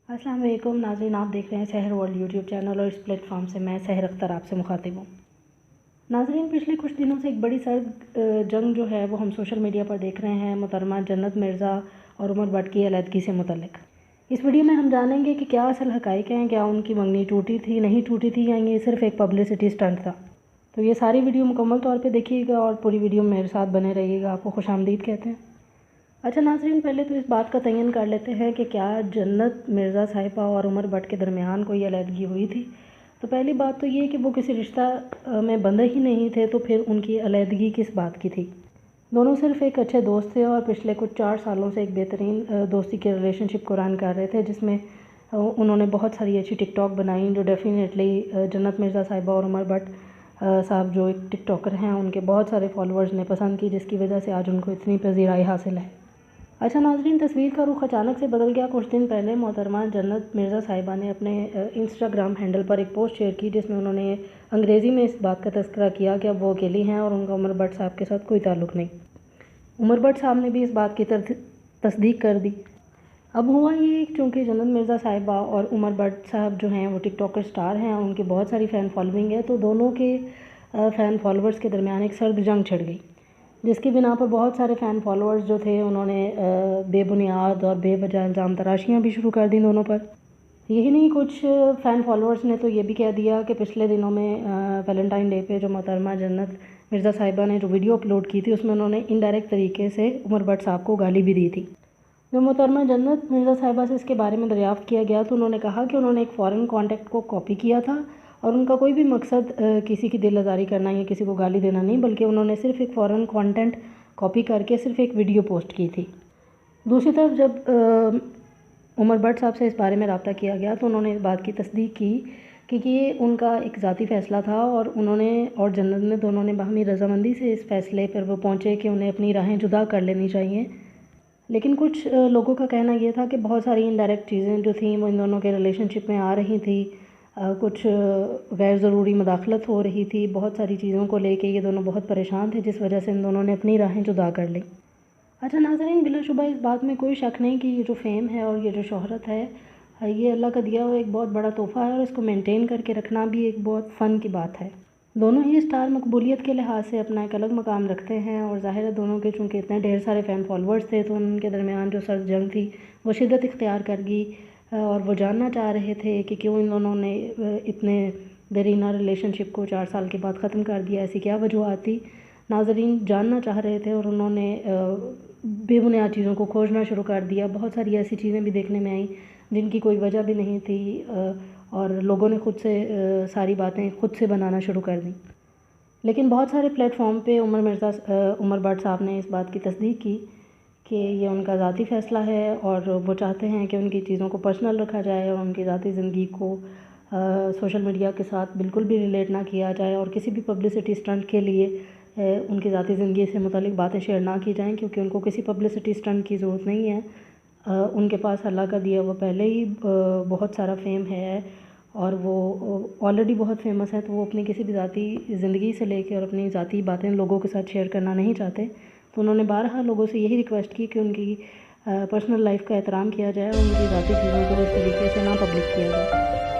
अस्सलाम वालेकुम नाज़रीन, आप देख रहे हैं सहर वर्ल्ड यूट्यूब चैनल और इस प्लेटफॉर्म से मैं सहर अख्तर आपसे मुखातिब हूँ। नाज़रीन, पिछले कुछ दिनों से एक बड़ी सर्द जंग जो है वो हम सोशल मीडिया पर देख रहे हैं मोहतरमा जन्नत मिर्ज़ा और उमर भट्ट की अलहदगी से मुतल्लिक़। इस वीडियो में हम जानेंगे कि क्या असल हक़ाइक़ हैं, क्या उनकी मंगनी टूटी थी, नहीं टूटी थी, या ये सिर्फ़ एक पब्लिसिटी स्टंट था। तो ये सारी वीडियो मुकम्मल तौर पर देखिएगा और पूरी वीडियो में मेरे साथ बने रहिएगा। आपको खुशामदीद कहते हैं। अच्छा नाज़रीन, पहले तो इस बात का तयन कर लेते हैं कि क्या जन्नत मिर्ज़ा साहिबा और उमर भट्ट के दरमियान कोई अलहदगी हुई थी। तो पहली बात तो ये कि वो किसी रिश्ता में बंधे ही नहीं थे, तो फिर उनकी अलहदगी किस बात की थी। दोनों सिर्फ़ एक अच्छे दोस्त थे और पिछले कुछ 4 सालों से एक बेहतरीन दोस्ती के रिलेशनशिप को रन कर रहे थे, जिसमें उन्होंने बहुत सारी अच्छी टिकटॉक बनाई जो डेफिनेटली जन्नत मिर्ज़ा साहिबा और उमर भट्ट साहब जो एक टिकटॉकर हैं उनके बहुत सारे फॉलोअर्स ने पसंद की, जिसकी वजह से आज उनको इतनी पज़ीराई हासिल है। अच्छा नाज़रीन, तस्वीर का रुख अचानक से बदल गया। कुछ दिन पहले मोहतरमा जन्नत मिर्ज़ा साहिबा ने अपने इंस्टाग्राम हैंडल पर एक पोस्ट शेयर की, जिसमें उन्होंने अंग्रेज़ी में इस बात का तज़किरा किया कि अब वो अकेली हैं और उनका उमर भट्ट साहब के साथ कोई ताल्लुक़ नहीं। उमर भट्ट साहब ने भी इस बात की तस्दीक कर दी। अब हुआ ये, चूँकि जन्नत मिर्ज़ा साहिबा और उमर भट्ट साहब जो हैं वो टिकटॉकर स्टार हैं, उनकी बहुत सारी फ़ैन फॉलोइंग है, तो दोनों के फ़ैन फॉलोअर्स के दरमियान एक सर्द जंग छिड़ गई, जिसकी बिना पर बहुत सारे फ़ैन फॉलोअर्स जो थे उन्होंने बेबुनियाद और बेवजह इल्ज़ाम तराशियाँ भी शुरू कर दी दोनों पर। यही नहीं, कुछ फ़ैन फॉलोअर्स ने तो ये भी कह दिया कि पिछले दिनों में वैलेंटाइन डे पे जो मोहतरमा जन्नत मिर्ज़ा साहिबा ने जो वीडियो अपलोड की थी उसमें उन्होंने इनडायरेक्ट तरीके से उमर भट्ट साहब को गाली भी दी थी। जब मोहतरमा जन्नत मिर्ज़ा साहिबा से इसके बारे में दरियाफ़्त किया गया तो उन्होंने कहा कि उन्होंने एक फ़ॉरेन कॉन्टैक्ट को कॉपी किया था और उनका कोई भी मकसद किसी की दिल आज़ारी करना या किसी को गाली देना नहीं, बल्कि उन्होंने सिर्फ़ एक फ़ॉरेन कंटेंट कॉपी करके सिर्फ़ एक वीडियो पोस्ट की थी। दूसरी तरफ जब उमर भट्ट साहब से इस बारे में रब्ता किया गया तो उन्होंने इस बात की तस्दीक की कि ये उनका एक ज़ाती फ़ैसला था और उन्होंने और जन्नत ने दोनों ने बाहमी रज़ामंदी से इस फ़ैसले पर वो पहुँचे कि उन्हें अपनी राहें जुदा कर लेनी चाहिए। लेकिन कुछ लोगों का कहना ये था कि बहुत सारी इनडायरेक्ट चीज़ें जो थीं वो इन दोनों के रिलेशनशिप में आ रही थी, कुछ गैर ज़रूरी मुदाखलत हो रही थी, बहुत सारी चीज़ों को लेके ये दोनों बहुत परेशान थे, जिस वजह से इन दोनों ने अपनी राहें जुदा कर ली। अच्छा नाज़रीन, बिलाशुबा इस बात में कोई शक नहीं कि ये जो फ़ेम है और ये जो शोहरत है ये अल्लाह का दिया हुआ एक बहुत बड़ा तोहफ़ा है और इसको मेंटेन करके रखना भी एक बहुत फ़न की बात है। दोनों ही स्टार मकबूलियत के लिहाज से अपना एक अलग मकाम रखते हैं और ज़ाहिर है दोनों के चूँकि इतने ढेर सारे फ़ैन फॉलोअर्स थे तो उनके दरमियान जो सर्द जंग थी वो शिद्दत इख्तियार कर गई और वो जानना चाह रहे थे कि क्यों इन दोनों ने इतने देरीना रिलेशनशिप को 4 साल के बाद ख़त्म कर दिया, ऐसी क्या वजूहत थी। नाज़रीन जानना चाह रहे थे और उन्होंने बेबुनियाद चीज़ों को खोजना शुरू कर दिया। बहुत सारी ऐसी चीज़ें भी देखने में आई जिनकी कोई वजह भी नहीं थी और लोगों ने ख़ुद से सारी बातें खुद से बनाना शुरू कर दी। लेकिन बहुत सारे प्लेटफॉर्म पे उमर भट्ट साहब ने इस बात की तस्दीक की कि ये उनका ज़ाती फ़ैसला है और वो चाहते हैं कि उनकी चीज़ों को पर्सनल रखा जाए और उनकी ज़ाती ज़िंदगी को सोशल मीडिया के साथ बिल्कुल भी रिलेट ना किया जाए और किसी भी पब्लिसिटी स्टंट के लिए उनकी ज़ाती ज़िंदगी से मुतालिक बातें शेयर ना की जाएँ, क्योंकि उनको किसी पब्लिसिटी स्टंट की ज़रूरत नहीं है। उनके पास अल्लाह का दिया वो पहले ही बहुत सारा फ़ेम है और वो ऑलरेडी बहुत फेमस है, तो वो अपनी किसी भी ज़ाती ज़िंदगी से लेके और अपनी ज़ाती बातें लोगों के साथ शेयर करना नहीं चाहते। तो उन्होंने बारहा लोगों से यही रिक्वेस्ट की कि उनकी पर्सनल लाइफ का एहतराम किया जाए और उनकी ज़ाती चीज़ों को इस तरीके से ना पब्लिक किया जाए।